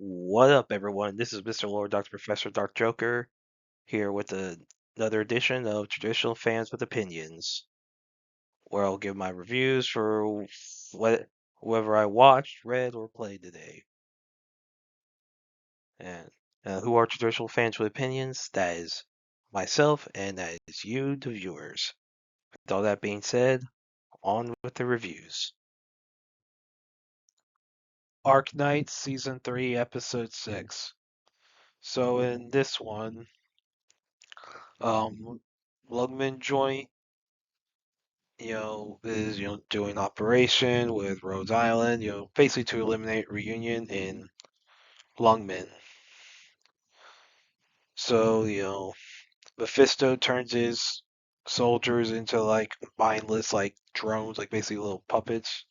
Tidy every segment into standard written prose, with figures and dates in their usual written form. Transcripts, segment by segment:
What up, everyone? This is Mr. Lord, Dr. Professor, Dark Joker, here with another edition of Traditional Fans with Opinions, where I'll give my reviews for whoever I watched, read, or played today. And who are Traditional Fans with Opinions? That is myself, and that is you, the viewers. With all that being said, on with the reviews. Arknights Season 3, Episode 6. So in this one, Lugman joined is, doing operation with Rhode Island, basically to eliminate Reunion in Lungmen. So, Mephisto turns his soldiers into like mindless like drones, like basically little puppets,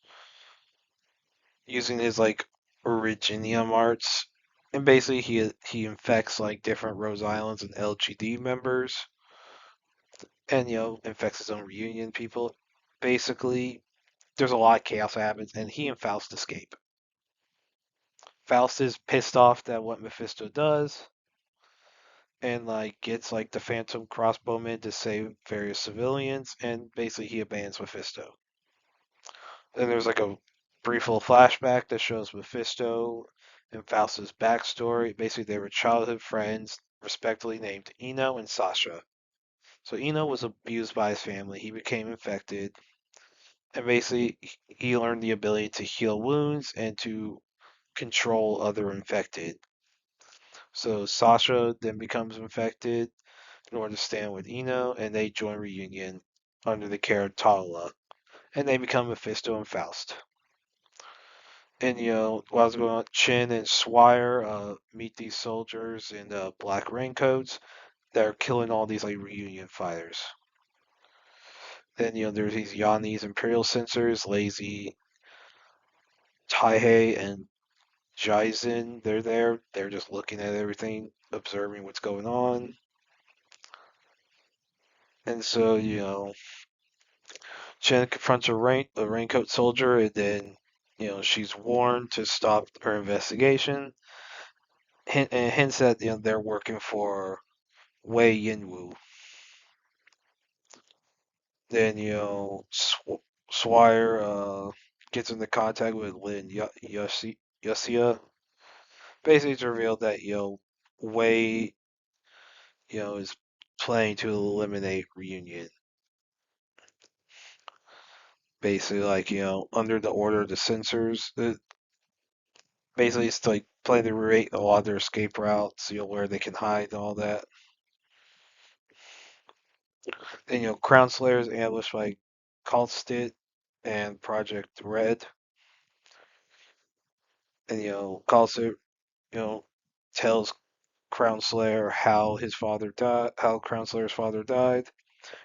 using his like Originium arts. And basically he infects like different Rose Islands and LGD members and infects his own Reunion people. Basically, there's a lot of chaos that happens and he and Faust escape. Faust is pissed off at what Mephisto does, and like gets like the Phantom Crossbowman to save various civilians, and basically he abandons Mephisto. Then there's like a brief little flashback that shows Mephisto and Faust's backstory. Basically, they were childhood friends, respectively named Eno and Sasha. So Eno was abused by his family. He became infected, and basically he learned the ability to heal wounds and to control other infected. So Sasha then becomes infected in order to stand with Eno, and they join Reunion under the care of Tala, and they become Mephisto and Faust. And while it's going on, Chin and Swire meet these soldiers in black raincoats that are killing all these like Reunion fighters. Then there's these Yanni's Imperial Censors, Lazy, Taihei, and Jaizen. They're there. They're just looking at everything, observing what's going on. And so, Chen confronts a raincoat soldier, and then, she's warned to stop her investigation. And hints that they're working for Wei Yinwu. Then Swire gets into contact with Lin Yusia. Basically, it's revealed that Wei is planning to eliminate Reunion. Basically, like under the order of the censors. Basically, it's like planning to create a lot of their escape routes, where they can hide and all that. Then Crown Slayer is ambushed by Kalstit and Project Red, and Kalstit tells Crown Slayer how his father died, how Crown Slayer's father died,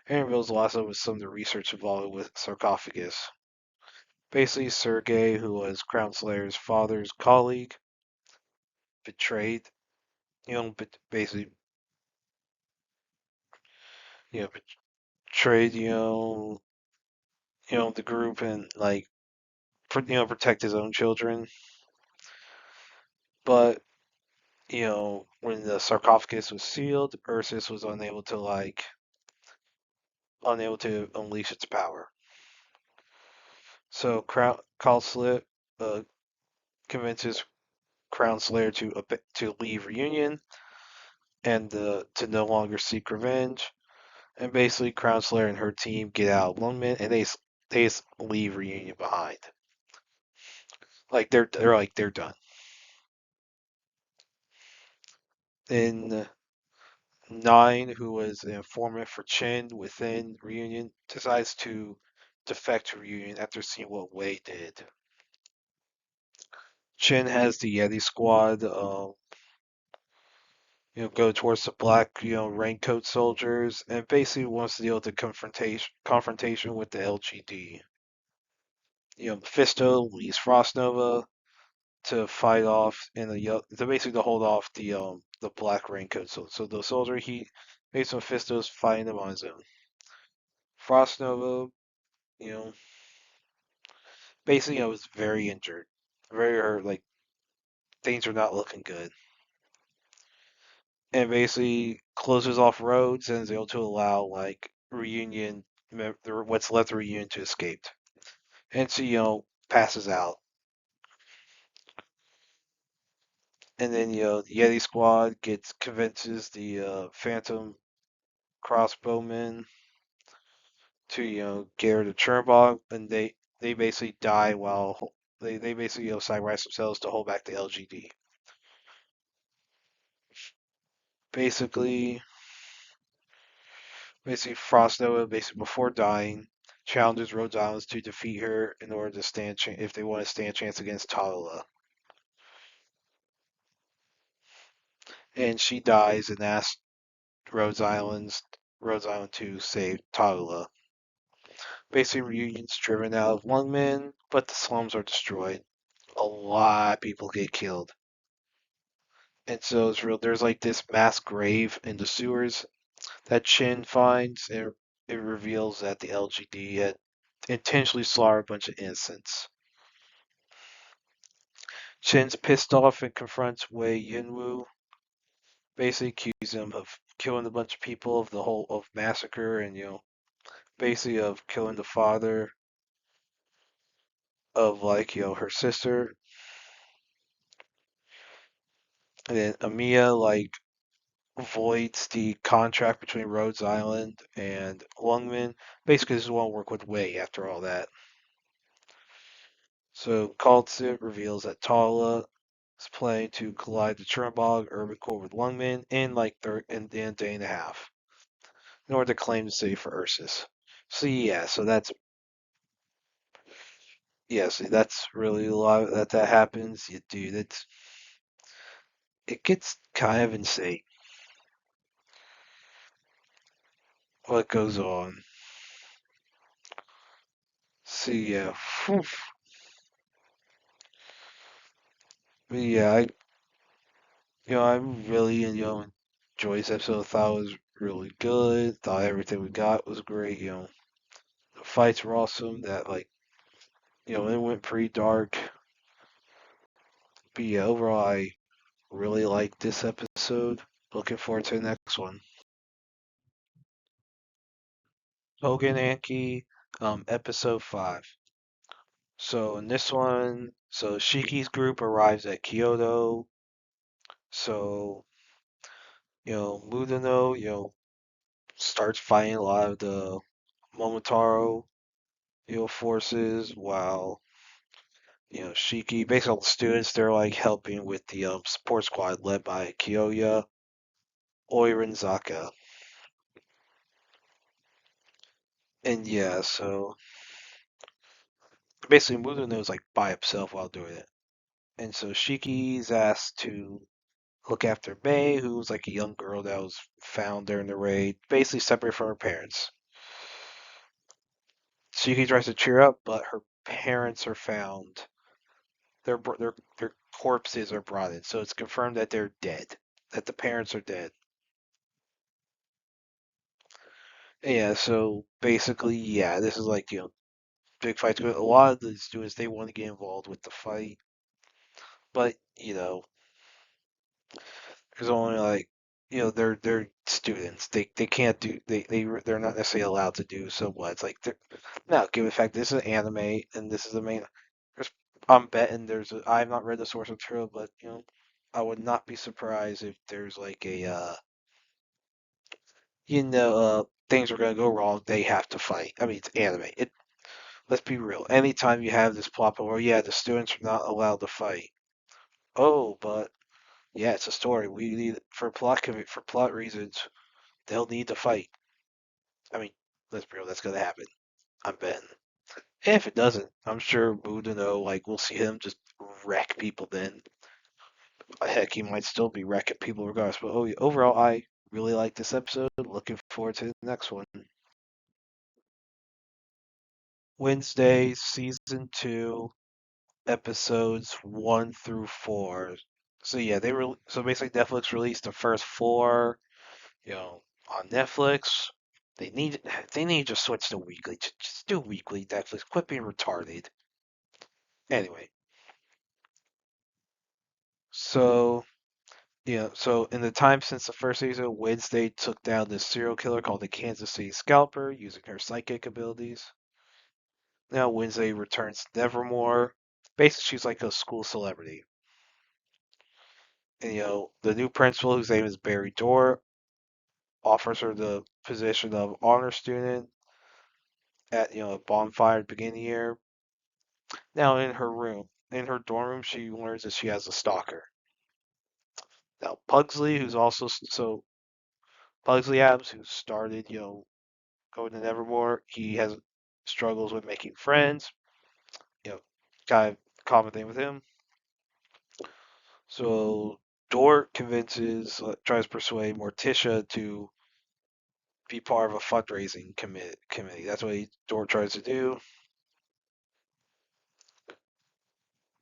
and reveals Lasso was some of the research involved with sarcophagus. Basically, Sergei, who was Crown Slayer's father's colleague, betrayed, basically, betrayed, the group and like, protect his own children. But when the sarcophagus was sealed, Ursus was unable to unleash its power. So Call Slit convinces Crown Slayer to leave Reunion and to no longer seek revenge. And basically, Crown Slayer and her team get out of Lungmen and they just leave Reunion behind. Like they're done. Then Nine, who was an informant for Chin within Reunion, decides to defect to Reunion after seeing what Wei did. Chin has the Yeti squad, go towards the black, raincoat soldiers, and basically wants to deal with the confrontation with the LGD. Mephisto leaves Frostnova to fight off to basically to hold off the black raincoat. So the soldier he makes Mephisto's fighting them on his own. Frostnova, you know, basically was very injured, very hurt. Like things are not looking good. And basically closes off roads and is able to allow like reunion, what's left of reunion to escape. And so, passes out. And then, the Yeti squad convinces the Phantom crossbowmen to, get her to Chernobog, and they basically die while they basically, sacrifice themselves to hold back the LGD. Basically, Frost Nova, basically before dying, challenges Rhodes Islands to defeat her in order to if they want to stand a chance against Talula. And she dies and asks Rhodes Island to save Talula. Basically, Reunion's driven out of Lungmen, but the slums are destroyed. A lot of people get killed. And so it's real. There's like this mass grave in the sewers that Chin finds. It reveals that the LGD had intentionally slaughtered a bunch of innocents. Chin's pissed off and confronts Wei Yinwu, basically accusing him of killing a bunch of people of the whole of massacre and basically of killing the father of like her sister. And then Amiya like voids the contract between Rhodes Island and Lungmen. Basically, just want to work with Wei after all that. So Kaltsit reveals that Tala is planning to collide the Chernobog urban core with Lungmen in a day and a half in order to claim the city for Ursus. So yeah, that's really a lot that happens. You dude, it gets kind of insane what goes on. So yeah, whew. But yeah, I really enjoyed this episode. Thought it was really good. Thought everything we got was great. The fights were awesome. That it went pretty dark. But yeah, overall, I really liked this episode. Looking forward to the next one. Tougen Anki, episode 5. So in this one, so Shiki's group arrives at Kyoto. So, Mudano, starts fighting a lot of the Momotaro, forces, while, Shiki, basically all the students, they're like helping with the support squad led by Kyoya Oiranzaka. And yeah, so basically Mudano is like by himself while doing it. And so Shiki's asked to look after May, who's like a young girl that was found during the raid, basically separate from her parents. Shiki tries to cheer up, but her parents are found. Their corpses are brought in, so it's confirmed that they're dead. That the parents are dead. Yeah, so basically, yeah, this is like big fight. A lot of the students they want to get involved with the fight, but there's only like they're students. They can't do they're not necessarily allowed to do so much. It's like now, given the fact this is anime and this is the main. There's, I'm betting I've not read the source material, but I would not be surprised if there's like a things are gonna go wrong. They have to fight. I mean, it's anime. Let's be real. Anytime you have this plot point where yeah, the students are not allowed to fight. Oh, but yeah, it's a story. We need for plot reasons. They'll need to fight. I mean, let's be real, that's gonna happen. I'm betting. And if it doesn't, I'm sure Budino, like, we'll see him just wreck people then. Heck, he might still be wrecking people regardless. But overall, I really like this episode. Looking forward to the next one. Wednesday, season 2, episodes 1 through 4. So yeah, so basically Netflix released the first 4, on Netflix. They need they need to switch to weekly. Just do weekly Netflix. Quit being retarded. Anyway, So, so in the time since the first season, Wednesday took down this serial killer called the Kansas City Scalper using her psychic abilities. Now Wednesday returns to Nevermore. Basically, she's like a school celebrity. And, the new principal, whose name is Barry Dorr, offers her the position of honor student at, a bonfire at the beginning of the year. Now in her dorm room, she learns that she has a stalker. Now Pugsley, who's also Pugsley Adams, who started, going to Nevermore, he has struggles with making friends. You know, kind of common thing with him. So Dort tries to persuade Morticia to be part of a fundraising committee. That's what Dort tries to do.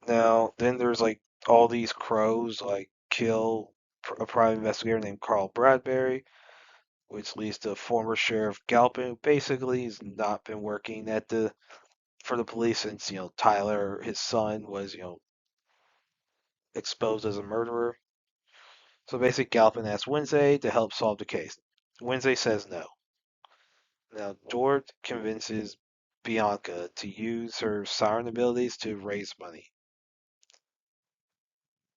Now, then there's like all these crows like kill a private investigator named Carl Bradbury, which leads to former Sheriff Galpin, who basically has not been working for the police since Tyler, his son, was exposed as a murderer. So basically, Galpin asks Wednesday to help solve the case. Wednesday says no. Now, Dort convinces Bianca to use her siren abilities to raise money.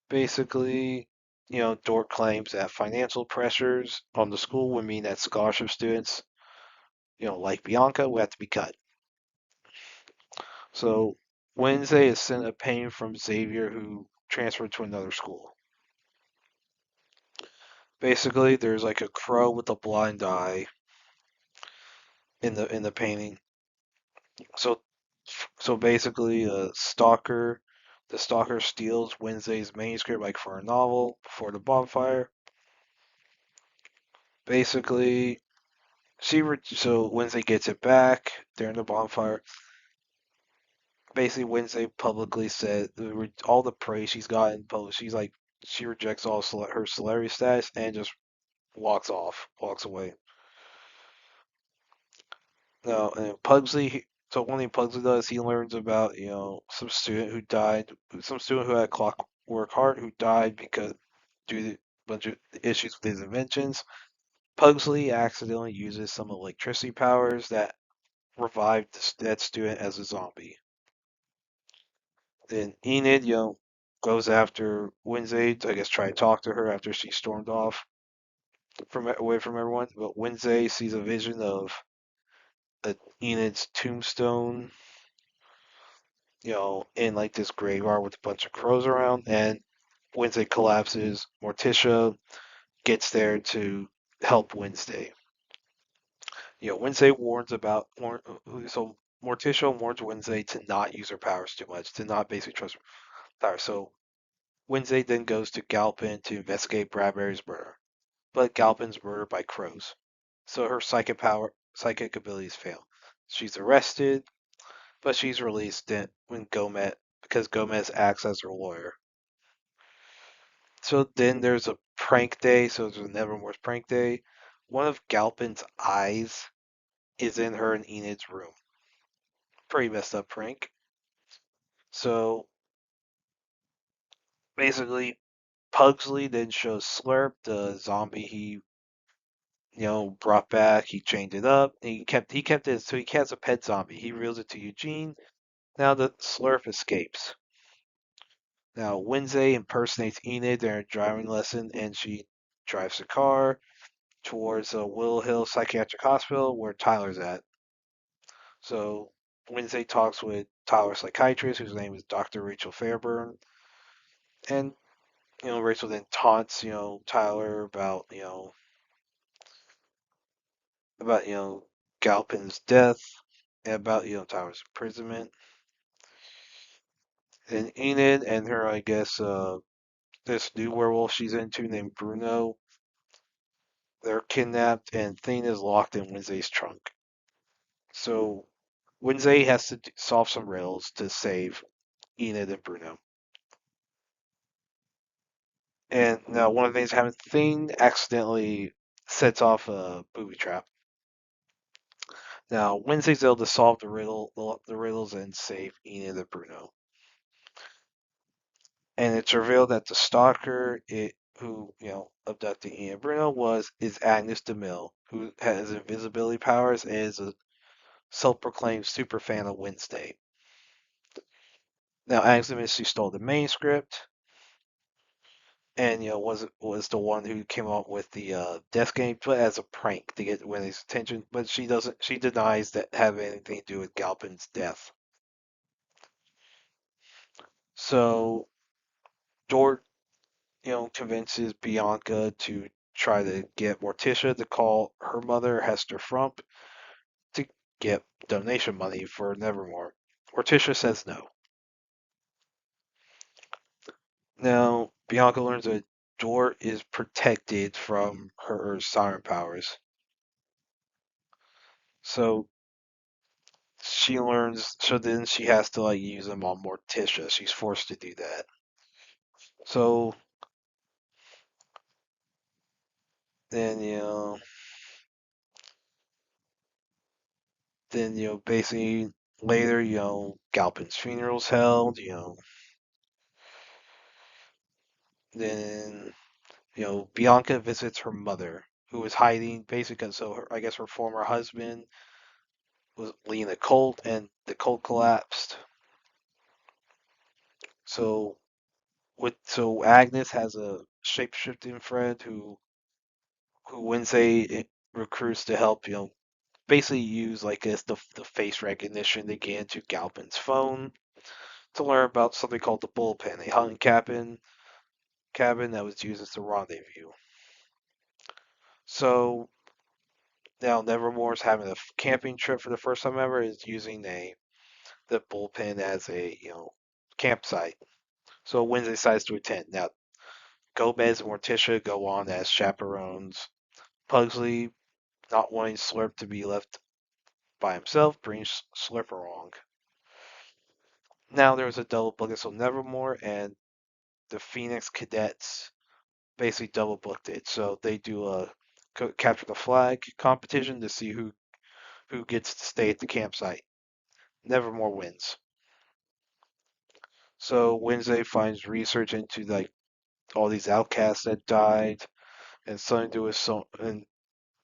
Basically, Dort claims that financial pressures on the school would mean that scholarship students, like Bianca, would have to be cut. So Wednesday is sent a painting from Xavier, who transferred to another school. Basically, there's like a crow with a blind eye in the painting. So so basically, the stalker steals Wednesday's manuscript, like for a novel, before the bonfire. Basically, so Wednesday gets it back during the bonfire. Basically, Wednesday publicly said all the praise she's gotten public. She rejects all her celebrity status and just walks away. No, and so one thing Pugsley does, he learns about some student who had a clockwork heart who died because due to a bunch of issues with his inventions. Pugsley accidentally uses some electricity powers that revived that student as a zombie. Then Enid, goes after Wednesday to, I guess, try to talk to her after she stormed off from away from everyone. But Wednesday sees a vision of Enid's tombstone, in like this graveyard with a bunch of crows around, and Wednesday collapses. Morticia gets there to help Wednesday. Wednesday so Morticia warns Wednesday to not use her powers too much, to not basically trust her powers. So Wednesday then goes to Galpin to investigate Bradbury's murder, but Galpin's murdered by crows, so her psychic abilities fail. She's arrested, but she's released when Gomez acts as her lawyer. So then there's a prank day. So there's a Nevermore's prank day. One of Galpin's eyes is in her and Enid's room. Pretty messed up prank. So basically, Pugsley then shows Slurp, the zombie he brought back. He chained it up. And he kept it. So he has a pet zombie. He reveals it to Eugene. Now the Slurp escapes. Now Wednesday impersonates Enid during a driving lesson, and she drives the car towards Willow Hill Psychiatric Hospital where Tyler's at. So Wednesday talks with Tyler's psychiatrist, whose name is Dr. Rachel Fairburn, and Rachel then taunts Tyler about Galpin's death and about Tyler's imprisonment. And Enid and her, I guess, this new werewolf she's into named Bruno, they're kidnapped, and Thane is locked in Wednesday's trunk. So Wednesday has to solve some riddles to save Enid and Bruno. And now one of the things that happens, Thane accidentally sets off a booby trap. Now Wednesday's able to solve the riddles and save Enid and Bruno. and it's revealed that the stalker, who abducted Ian Bruno, is Agnes DeMille, who has invisibility powers and is a self-proclaimed super fan of Wednesday. Now, Agnes DeMille, she stole the manuscript, and was the one who came up with the death game, but as a prank to get Wendy's attention. But she doesn't. She denies that having anything to do with Galpin's death. So Dort, convinces Bianca to try to get Morticia to call her mother, Hester Frump, to get donation money for Nevermore. Morticia says no. Now, Bianca learns that Dort is protected from her siren powers. So so then she has to use them on Morticia. She's forced to do that. So then, basically later, Galpin's funeral's held, then, Bianca visits her mother, who was hiding basically, so I guess her former husband was leading a cult, and the cult collapsed. So Agnes has a shape-shifting friend who Wednesday recruits to help, basically use as the face recognition to get into Galpin's phone to learn about something called the bullpen, a hunting cabin that was used as the rendezvous. So now Nevermore's having a camping trip for the first time ever, is using the bullpen as a campsite. So Wednesday decides to attend. Now Gomez and Morticia go on as chaperones. Pugsley, not wanting Slurp to be left by himself, brings Slurp along. Now there was a double book, so Nevermore and the Phoenix Cadets basically double booked it. So they do a capture the flag competition to see who gets to stay at the campsite. Nevermore wins. So Wednesday finds research into all these outcasts that died, and something to do with and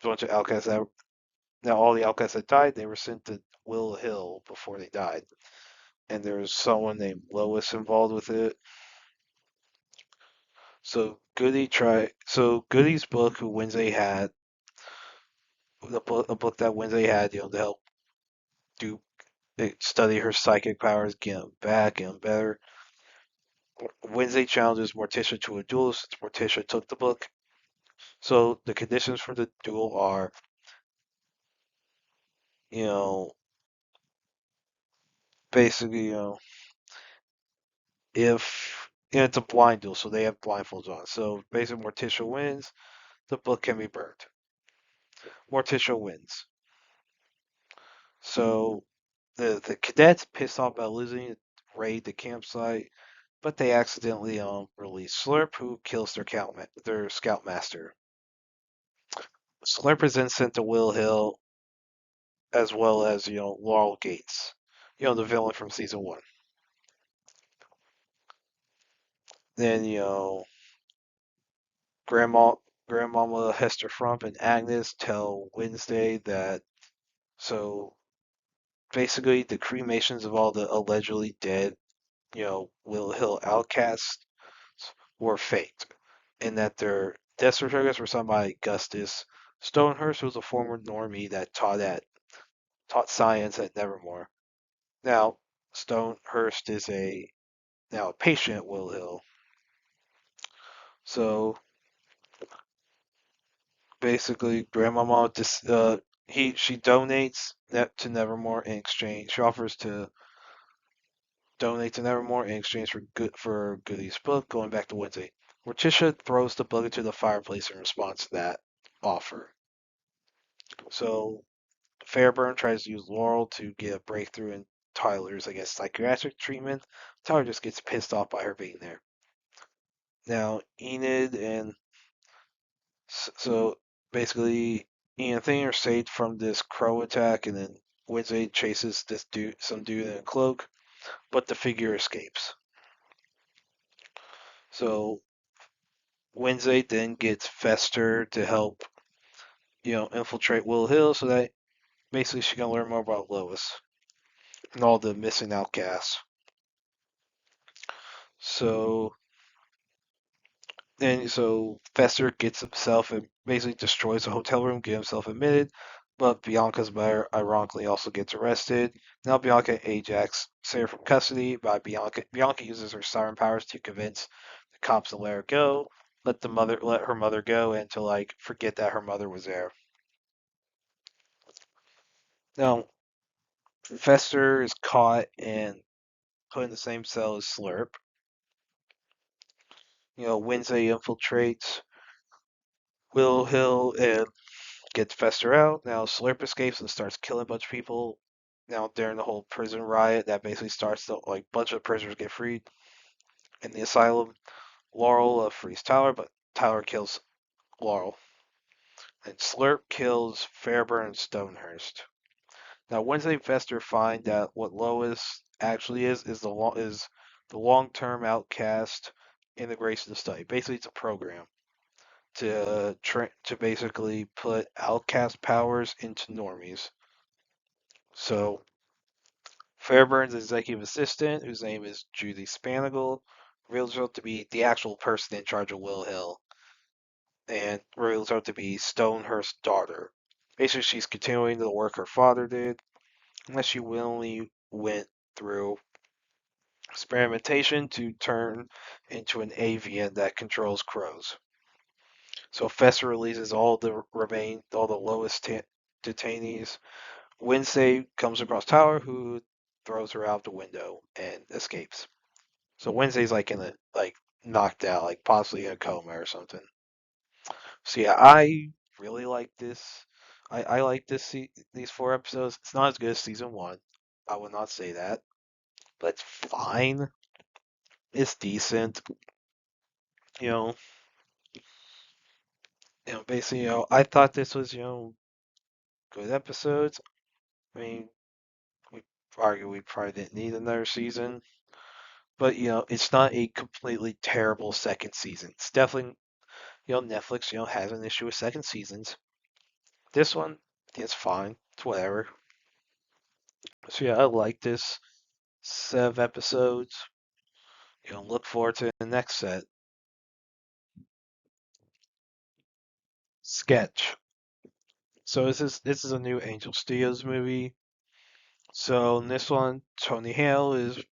a bunch of outcasts that now all the outcasts that died, they were sent to Will Hill before they died, and there was someone named Lois involved with it. So Goody's book, who Wednesday had, a book that Wednesday had, to help do study her psychic powers, get them back, get them better. Wednesday challenges Morticia to a duel since Morticia took the book. So the conditions for the duel are, you know, basically, if it's a blind duel, so they have blindfolds on. So basically, Morticia wins, the book can be burned. Morticia wins. So the cadets, pissed off about losing, raid the campsite, but they accidentally release Slurp, who kills their scoutmaster. Slurp is then sent to Will Hill, as well as Laurel Gates, the villain from season one. Then Grandma Grandmama Hester Frump and Agnes tell Wednesday that so basically the cremations of all the allegedly dead Will Hill outcasts were faked, and that their death certificates were signed by Augustus Stonehurst, who was a former normie that taught science at Nevermore. Now Stonehurst is now a patient at Will Hill. So basically, Grandmama she donates that to Nevermore in exchange. She offers to donate to Nevermore in exchange for Goody's book, going back to Wednesday. Morticia throws the book into the fireplace in response to that offer. So Fairburn tries to use Laurel to get a breakthrough in Tyler's, I guess, psychiatric treatment. Tyler just gets pissed off by her being there. Now Enid and so basically Ian and Thing are saved from this crow attack, and then Wednesday chases some dude in a cloak, but the figure escapes. So Wednesday then gets Fester to help, infiltrate Will Hill so that basically she can learn more about Lois and all the missing outcasts. So so Fester gets himself and basically destroys the hotel room, get himself admitted, but Bianca's buyer ironically also gets arrested. Now Bianca and Ajax save her from custody by Bianca uses her siren powers to convince the cops to let her go, let her mother go, and to like forget that her mother was there. Now Fester is caught and put in the same cell as Slurp. Wednesday infiltrates Will Hill and gets Fester out. Now Slurp escapes and starts killing a bunch of people. Now during the whole prison riot, that basically starts the like bunch of prisoners get freed in the asylum. Laurel frees Tyler, but Tyler kills Laurel, and Slurp kills Fairburn and Stonehurst. Now Wednesday and Fester find that what Lois actually is the long-term outcast integration study. Basically, it's a program to basically put outcast powers into normies. So Fairburn's executive assistant, whose name is Judy Spanigle, reveals herself to be the actual person in charge of Will Hill, and reveals herself to be Stonehurst's daughter. Basically, she's continuing the work her father did, unless she willingly went through experimentation to turn into an avian that controls crows. So Fester releases all the lowest detainees. Wednesday comes across Tower, who throws her out the window and escapes. So Wednesday's like knocked out, like possibly in a coma or something. So yeah, I really like this. I like these 4 episodes. It's not as good as season one. I would not say that, but it's fine. It's decent. You know, basically, I thought this was good episodes. I mean, we argue we probably didn't need another season, but it's not a completely terrible second season. It's definitely Netflix has an issue with second seasons. This one, it's fine. It's whatever. So yeah, I like this set of episodes. Look forward to the next set. Sketch. So this is a new Angel Studios movie. So in this one, Tony Hale is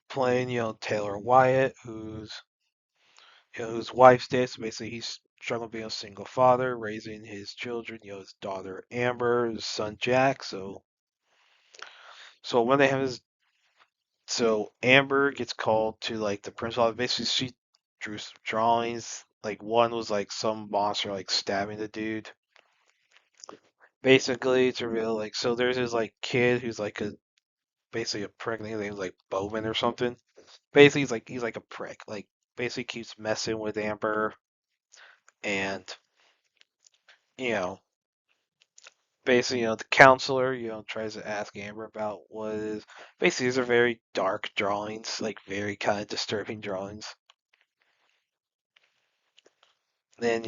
playing Taylor Wyatt, whose wife's dead. So basically, he's struggling being a single father, raising his children. His daughter Amber, his son Jack. So when they have his So Amber gets called to like the principal. Basically, she drew some drawings. Like one was like some monster like stabbing the dude. Basically, it's revealed like so. There's this like kid who's like a basically a prick. I think his name's like Bowman or something. Basically, he's like a prick. Like basically keeps messing with Amber, and you know basically the counselor tries to ask Amber about what it is. Basically, these are very dark drawings, like very kind of disturbing drawings. Then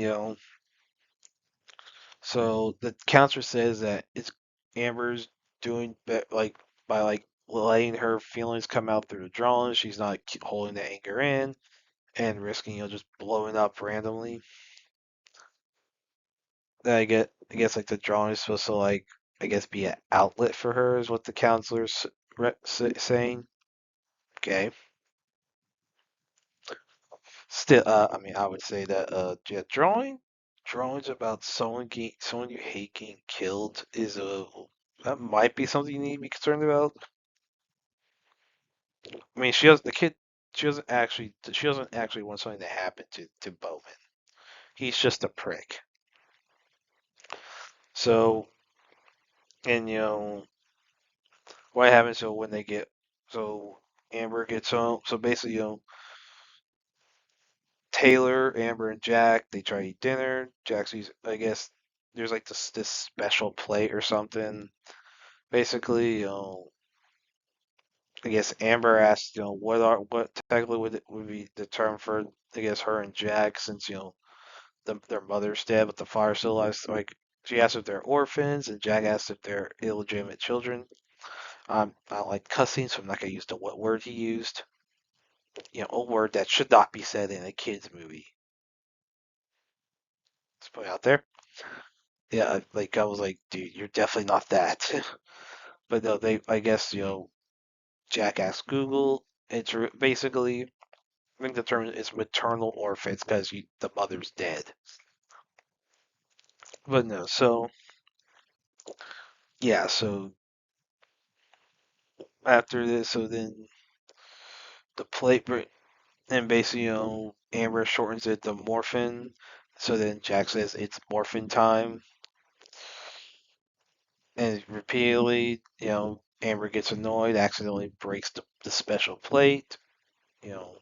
So the counselor says that it's Amber's doing like by like letting her feelings come out through the drawings. She's not holding the anger in and risking just blowing up randomly. Then I guess like the drawing is supposed to like I guess be an outlet for her is what the counselor's saying. Okay. Still, I mean, I would say that yeah, drawings about someone you hate getting killed is a that might be something you need to be concerned about. I mean, she doesn't actually want something to happen to Bowman. He's just a prick. So, and what happens so when they get so Amber gets home. So basically, Taylor, Amber, and Jack they try to eat dinner. Jack sees, I guess, there's like this special plate or something. Basically, I guess Amber asked, what technically would be the term for, I guess, her and Jack, since their mother's dead, but the father's still alive. So, like, she asked if they're orphans, and Jack asked if they're illegitimate children. I don't like cussing, so I'm not gonna use the what word he used. A word that should not be said in a kids movie. Let's put it out there. Yeah, like I was like, dude, you're definitely not that. But no, I guess, Jack asked Google. It's basically, I think the term is maternal orphans because the mother's dead. But no, so yeah, so after this, so then the plate break, and basically, Amber shortens it to morphin. So then Jack says it's morphin time, and repeatedly, Amber gets annoyed, accidentally breaks the special plate. You know,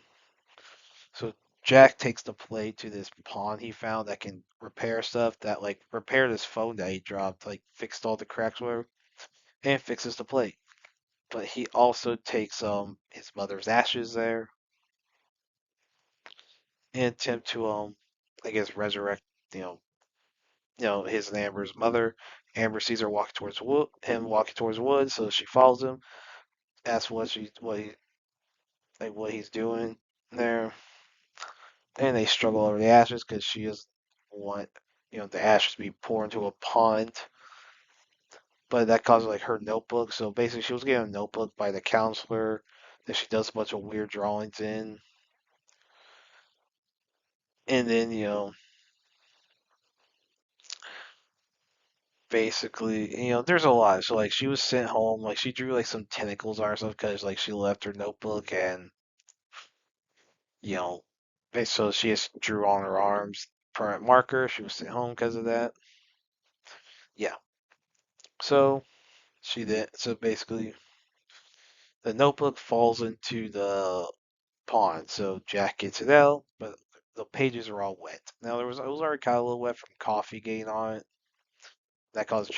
so Jack takes the plate to this pawn he found that can repair stuff, that like repaired his phone that he dropped, like fixed all the cracks, whatever, and fixes the plate. But he also takes his mother's ashes there and attempt to I guess resurrect, you know his and Amber's mother. Amber sees her walking towards wood, so she follows him, asks what he's doing there, and they struggle over the ashes because she doesn't want the ashes to be poured into a pond. But that causes like her notebook. So basically, she was given a notebook by the counselor that she does a bunch of weird drawings in, and then basically, there's a lot. So like she was sent home, like she drew like some tentacles on herself because like she left her notebook, and you know, so she just drew on her arms permanent marker. She was sent home because of that. Yeah. So she did. So basically, the notebook falls into the pond. So Jack gets it out, but the pages are all wet. Now it was already kind of a little wet from coffee getting on it. That caused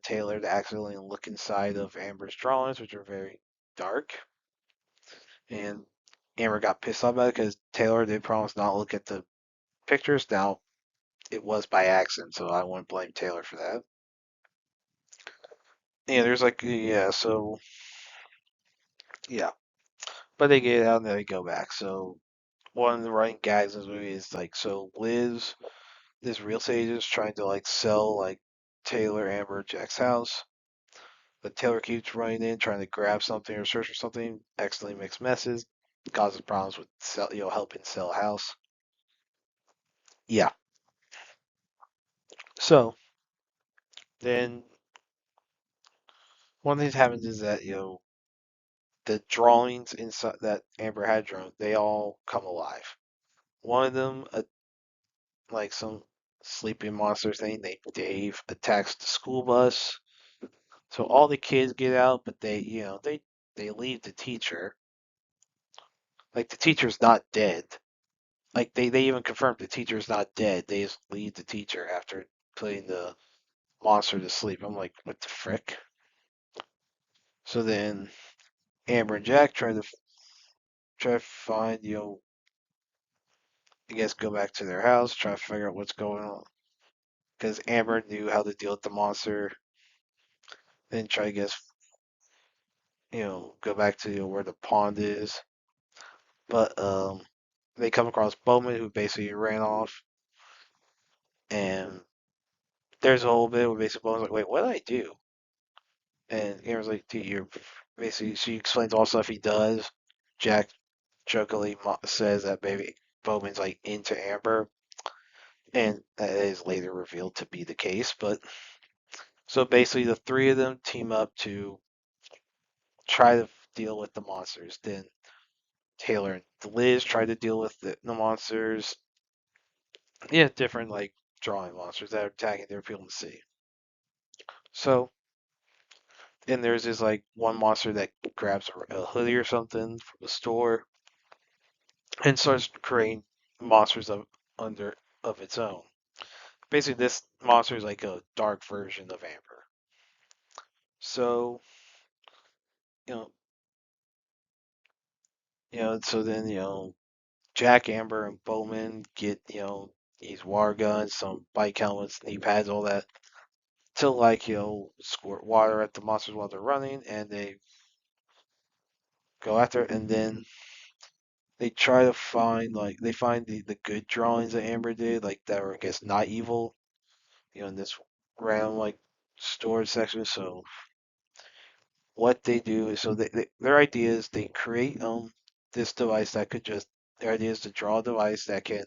Taylor to accidentally look inside of Amber's drawings, which are very dark. And Amber got pissed off about it because Taylor did promise not to look at the pictures. Now it was by accident, so I wouldn't blame Taylor for that. Yeah, there's like so yeah, but they get out and then they go back. So one of the running gags in this movie is like, so Liz, this real estate agent, is trying to like sell like Taylor, Amber, Jack's house. But Taylor keeps running in, trying to grab something or search for something, accidentally makes messes, causes problems with helping sell a house. Yeah. So then one thing that happens is that the drawings inside that Amber had drawn, they all come alive. One of them, like some sleeping monster thing named Dave, attacks the school bus. So all the kids get out, but they leave the teacher. Like the teacher's not dead. Like they even confirmed the teacher's not dead. They just leave the teacher after putting the monster to sleep. I'm like, what the frick? So then Amber and Jack try to find, I guess go back to their house, try to figure out what's going on. Because Amber knew how to deal with the monster. Then try to guess, go back to where the pond is. But they come across Bowman, who basically ran off, and there's a whole bit where basically Bowman's like, wait, what did I do? And Amber's like, dude, you're basically, she explains all the stuff he does. Jack jokingly says that maybe Bowman's like into Amber, and that is later revealed to be the case. But so basically, the three of them team up to try to deal with the monsters. Then Taylor and Liz try to deal with the monsters. Yeah, different like drawing monsters that are attacking their people in the city. So, and there's this like one monster that grabs a hoodie or something from the store and starts creating monsters under of its own. Basically, this monster is like a dark version of Amber. So, you know, So then Jack, Amber, and Bowman get these water guns, some bike helmets, knee pads, all that to like squirt water at the monsters while they're running, and they go after it, and then they try to find like they find the good drawings that Amber did, like that were I guess not evil, in this random like storage section. So what they do is their idea is they create this device that could just their idea is to draw a device that can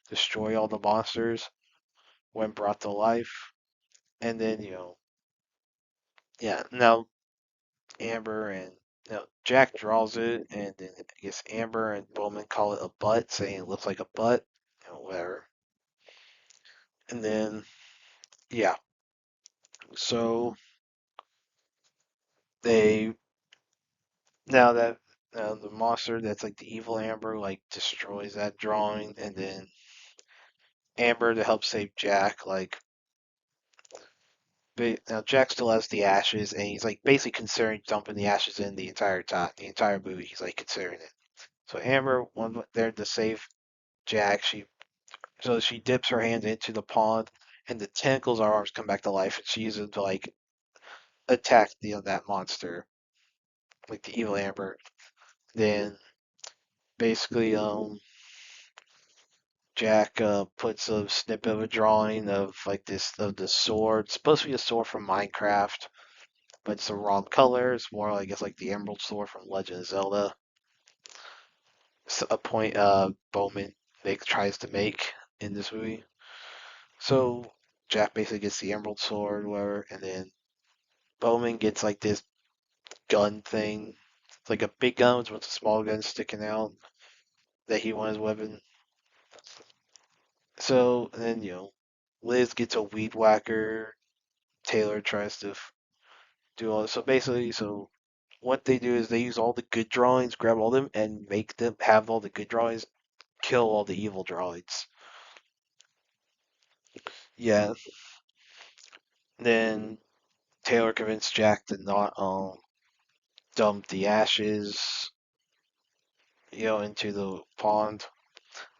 destroy all the monsters when brought to life. And then, yeah, now Amber and Jack draws it, and then I guess Amber and Bowman call it a butt, saying it looks like a butt, whatever. And then, yeah, so they now that the monster that's like the evil Amber like destroys that drawing, and then Amber to help save Jack like. But now Jack still has the ashes, and he's like basically considering dumping the ashes in the entire time, the entire movie. He's like considering it. So Amber, one there to save Jack, she dips her hand into the pond, and the tentacles of her arms come back to life, and she uses them to like attack that monster, like the evil Amber. Then basically, Jack puts a snippet of a drawing of like this of the sword. It's supposed to be a sword from Minecraft, but it's the wrong color. It's more like it's like the Emerald Sword from Legend of Zelda. It's a point Bowman tries to make in this movie. So Jack basically gets the Emerald Sword, whatever, and then Bowman gets like this gun thing. It's like a big gun with a small gun sticking out that he wants as a weapon. So and then Liz gets a weed whacker. Taylor tries to do all this. So basically, what they do is they use all the good drawings, grab all of them, and make them have all the good drawings, kill all the evil drawings. Yeah. Then Taylor convinced Jack to not dump the ashes, into the pond.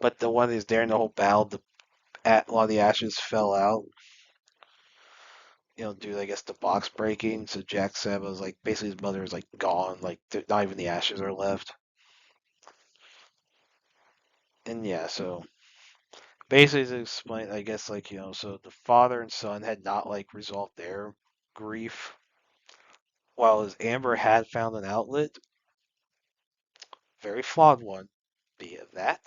But the one is there in the whole battle, a lot of the ashes fell out. Due to, I guess the box breaking. So Jack said was like basically his mother is like gone, like not even the ashes are left. And yeah, so basically to explain, I guess like so the father and son had not like resolved their grief, while as Amber had found an outlet, very flawed one, be it that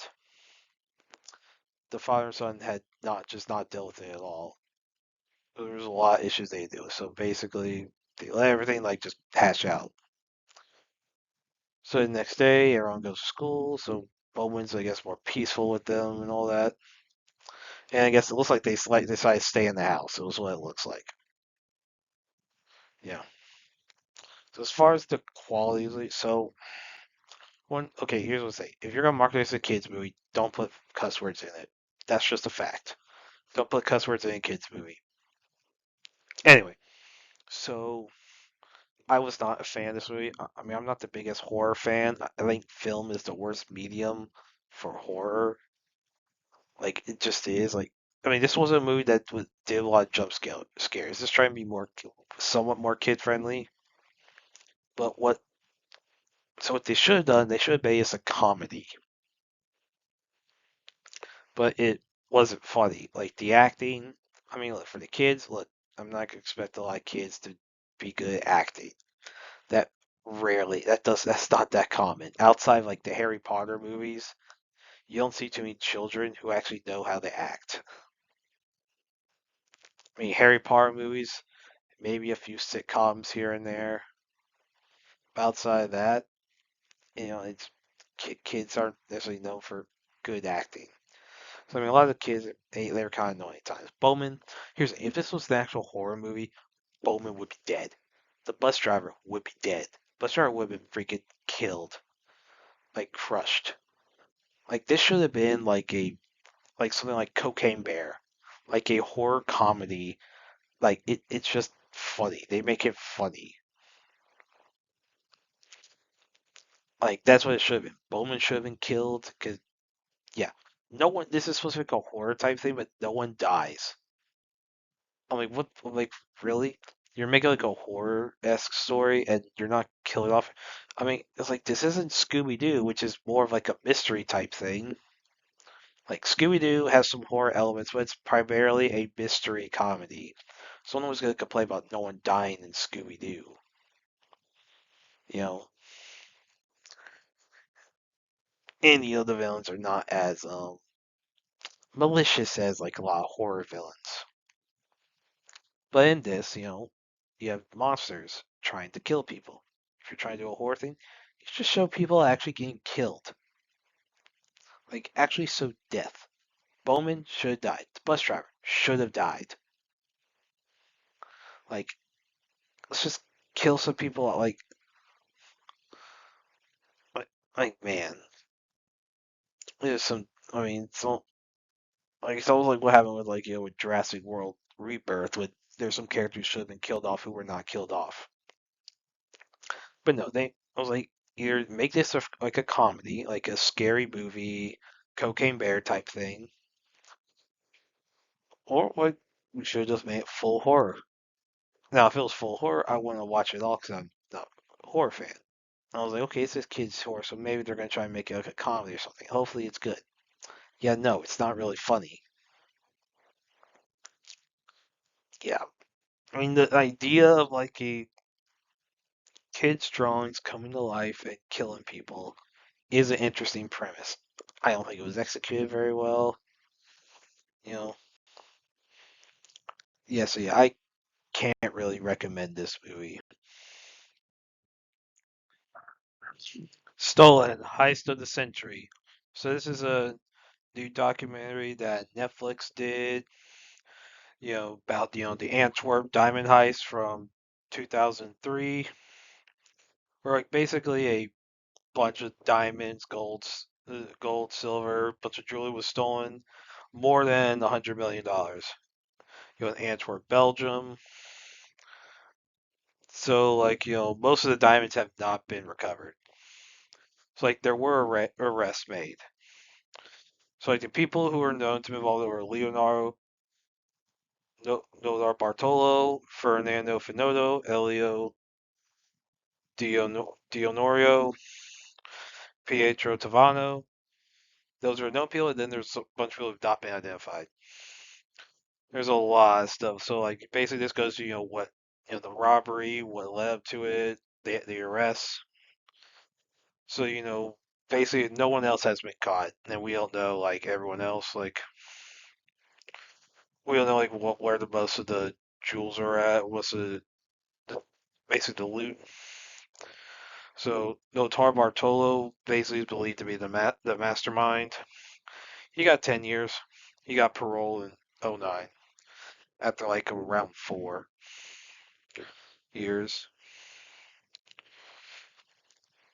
the father and son had not dealt with it at all. There was a lot of issues they deal with. So basically, they let everything like just hash out. So the next day, everyone goes to school. So Bowman's, I guess, more peaceful with them and all that. And I guess it looks like they decided to stay in the house. It was what it looks like. Yeah. So as far as the quality, so okay, here's what I say: if you're gonna market it as a kids movie, don't put cuss words in it. That's just a fact. Don't put cuss words in a kids movie. Anyway, so I was not a fan of this movie. I mean, I'm not the biggest horror fan. I think film is the worst medium for horror. Like it just is. Like I mean, this was a movie that did a lot of scares. Just trying to be somewhat more kid friendly. But what they should have done, they should have made this a comedy. But it wasn't funny. Like the acting. I mean, look for the kids. Look, I'm not gonna expect a lot of kids to be good at acting. That that's not that common. Outside like the Harry Potter movies, you don't see too many children who actually know how to act. I mean, Harry Potter movies, maybe a few sitcoms here and there. Outside of that, it's kids aren't necessarily known for good acting. So I mean, a lot of the kids they're kind of annoying at times. Bowman, if this was an actual horror movie, Bowman would be dead. The bus driver would be dead. Bus driver would have been freaking killed, like crushed. Like this should have been like something like Cocaine Bear, like a horror comedy. Like it's just funny. They make it funny. Like that's what it should have been. Bowman should have been killed because yeah, no one. This is supposed to be like a horror type thing, but no one dies. I'm like, what? I'm like, really? You're making like a horror-esque story, and you're not killing off. I mean, it's like this isn't Scooby Doo, which is more of like a mystery type thing. Like Scooby Doo has some horror elements, but it's primarily a mystery comedy. Someone was gonna complain about no one dying in Scooby Doo, you know, and the villains are not as malicious as like a lot of horror villains. But in this, you have monsters trying to kill people. If you're trying to do a horror thing, you just show people actually getting killed. Like, actually show death. Bowman should have died. The bus driver should have died. Like, let's just kill some people. Like man, there's some. I mean, it's almost like what happened with with Jurassic World Rebirth. With there's some characters who should have been killed off who were not killed off. But no, I was like, either make this like a comedy, like a scary movie, Cocaine Bear type thing, or like we should have just made it full horror. Now, if it was full horror, I wouldn't watch it all because I'm not a horror fan. I was like, okay, it's this kid's horror, so maybe they're gonna try and make it like a comedy or something. Hopefully, it's good. Yeah, no, it's not really funny. Yeah, I mean, the idea of like a kid's drawings coming to life and killing people is an interesting premise. I don't think it was executed very well. You know, yeah, so yeah, I can't really recommend this movie. Stolen, Heist of the Century. So this is a new documentary that Netflix did, about, the Antwerp diamond heist from 2003, where like basically a bunch of diamonds, gold, silver, bunch of jewelry was stolen, more than $100 million. In Antwerp, Belgium. So like, most of the diamonds have not been recovered. So like there were arrests made. So like the people who are known to be involved were Leonardo Bartolo, Fernando Finodo, Elio Dionorio, Pietro Tavano. Those are known people, and then there's a bunch of people who've not been identified. There's a lot of stuff. So like basically this goes to what the robbery, what led up to it, the arrests. So basically no one else has been caught, and we don't know like everyone else. Like we don't know like where the most of the jewels are at. What's the basically the loot. So Notar Bartolo basically is believed to be the mastermind. He got 10 years. He got parole in '09 after like around 4 years.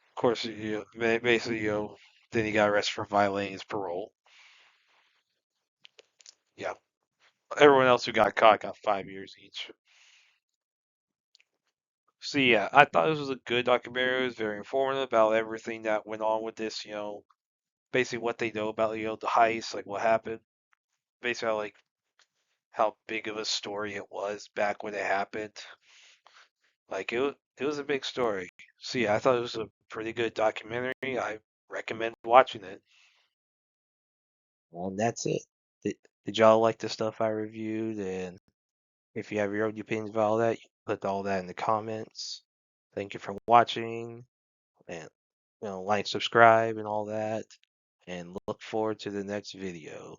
Of course, basically, then he got arrested for violating his parole. Yeah. Everyone else who got caught got 5 years each. So yeah, I thought this was a good documentary. It was very informative about everything that went on with this, basically what they know about, the heist, like what happened. Basically how big of a story it was back when it happened. Like it was a big story. So yeah, I thought it was a pretty good documentary. I recommend watching it. Well, that's it. Did y'all like the stuff I reviewed? And if you have your own opinions about all that, you put all that in the comments. Thank you for watching, and like, subscribe, and all that. And look forward to the next video.